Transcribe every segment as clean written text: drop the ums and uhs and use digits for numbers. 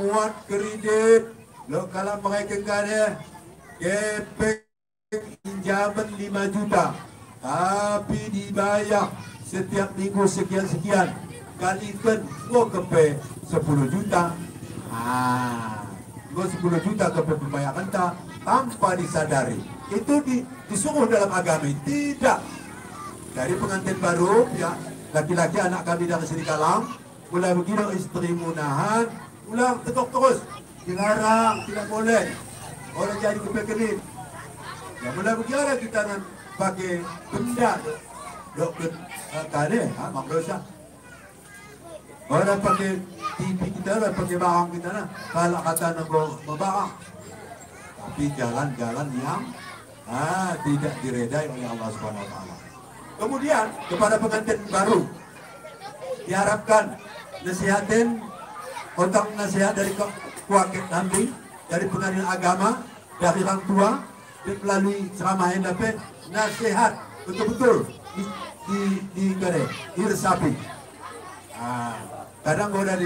muat kredit. Lo kalau mereka ada kepek pinjaman 5 juta, tapi dibayar setiap minggu sekian-sekian, kalikan gua kepe 10 juta. Gua 10 juta kepe pembayaran tanpa disadari. Itu disuruh dalam agama. Tidak. Dari pengantin baru, ya, laki-laki anak kami dari Sri Kalang, mulai begitu istri munahan, ulang tekuk terus, dilarang, tidak boleh. Orang jadi kepekenin. Ya mulai begitu kita nak pakai benda, dok kade, mak dosa. Orang pakai TV kita, orang pakai barang kita nak, kalau kata nak barang, tapi jalan-jalan yang tidak diredai oleh Allah Subhanahu Wa Taala. Kemudian kepada pengantin baru diharapkan nasihatin otak nasihat dari kuakit nanti, dari pengadilan agama, dari orang tua, dan melalui ceramah yang dapat nasihat betul-betul diresapi. Kadang gua udah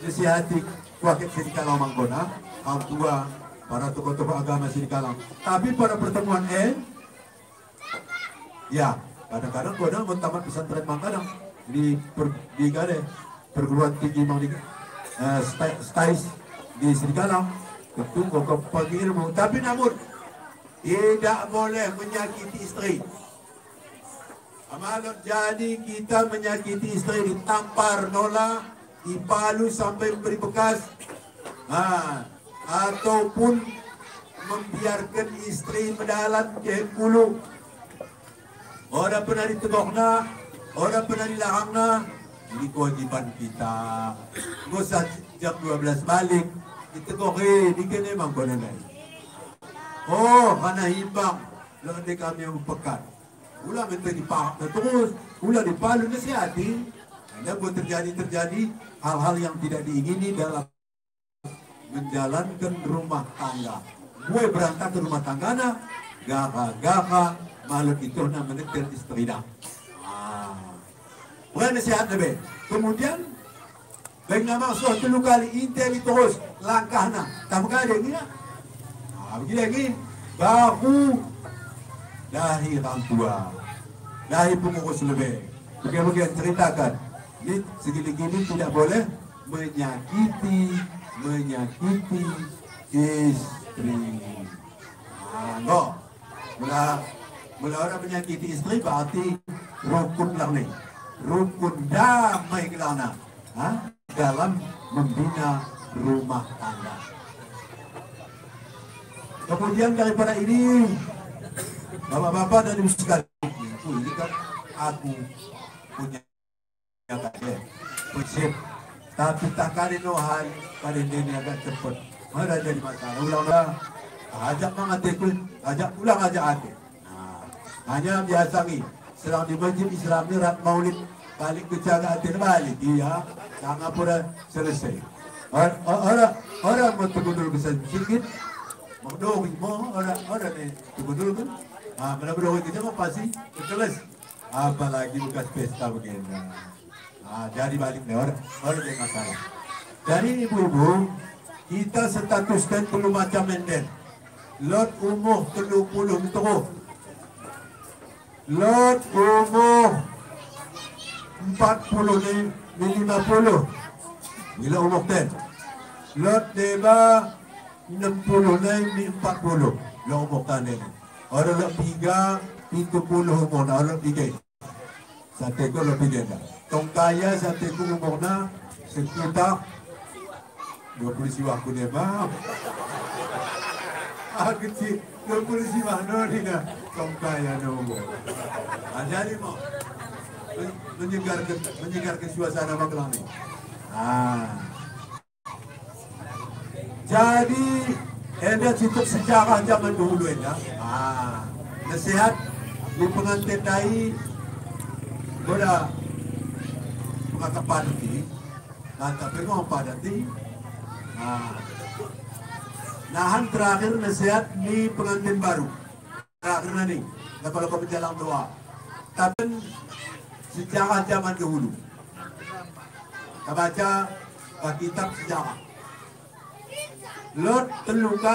disihati kuakit Sri Kalang Manggona, orang tua, para tokoh-tokoh agama Sri Kalang. Tapi pada pertemuan ya kadang-kadang gua mau tamat pesantren Mangkadang di perguruan tinggi Stais di Sri Kalang, tentu gua pagi ilmu. Tapi namun tidak boleh menyakiti istri. Amalot jadi kita menyakiti istri, ditampar, nolak, dipalu sampai beri bekas, ataupun membiarkan istri mendalam ke bulu. Orang pernah ditegokna, orang pernah dilarangna. Ini kewajiban kita. Masa jam 12 balik, ditegoki, dikene memang benar. Oh, karena himbang, lalu kami yang pekat. Ulah minta dipak terus, ulah dipalu nasihati. Anda buat terjadi hal-hal yang tidak diingini dalam menjalankan rumah tangga. Gue berangkat ke rumah tanggana, gaga malu itu namanya istri dah. Bukan nasihat lebih. Kemudian baik nama suatu kali intel terus langkahnya. Kamu ada ini ya? Begini lagi, bahu dahi orang tua, dahi pengurus lebih. Bagian ceritakan, ini segini-gini tidak boleh menyakiti istri. Enggak, mula orang menyakiti istri berarti rukun lah nih, rukun damai kelana, dalam membina rumah tangga. Kemudian daripada ini, bapak-bapak dan ibu sekalian, ini kan aku punya prinsip, tapi tak kali nohan pada ini agak cepat. Mana jadi masalah? Ulang-ulang, ajak mengatikul, ajak pulang ajak hati. Hanya biasa ni, sedang di masjid Islam ni rat maulid balik ke jaga hati balik, iya, jangan pura selesai. Orang mau tunggu sedikit. Magdohi mo, orang ni, tunggu kan? Menabdohi kita mo pasti kelas. Apalagi bekas pesta begini. Jadi balik ni orang yang masalah. Jadi ibu-ibu, kita statuskan perlu macam menden. Lot umur 30 terus. Lot umur 40 ni 50. Bila umur 10. Lot deba 60 ni 40. Lo umur tanda ni. Orang nak 30 umur na orang 3. Sate ko lo 3 na. Tong kaya sate ko umur na sekitar 20 siwak ko dia bang. Kecil 20 siwak no ni na. Tong kaya no umur. Jadi mo menyegarkan suasana Magelang ni. Jadi ada cerita sejarah zaman dulu ya. Nasihat di pengantin dai bola makapanti tapi mau padati. Nahan terakhir nasihat di pengantin baru. Terakhir nanti kalau kau berjalan doa. Tapi sejarah zaman dahulu. Kita baca kitab sejarah. Lot terluka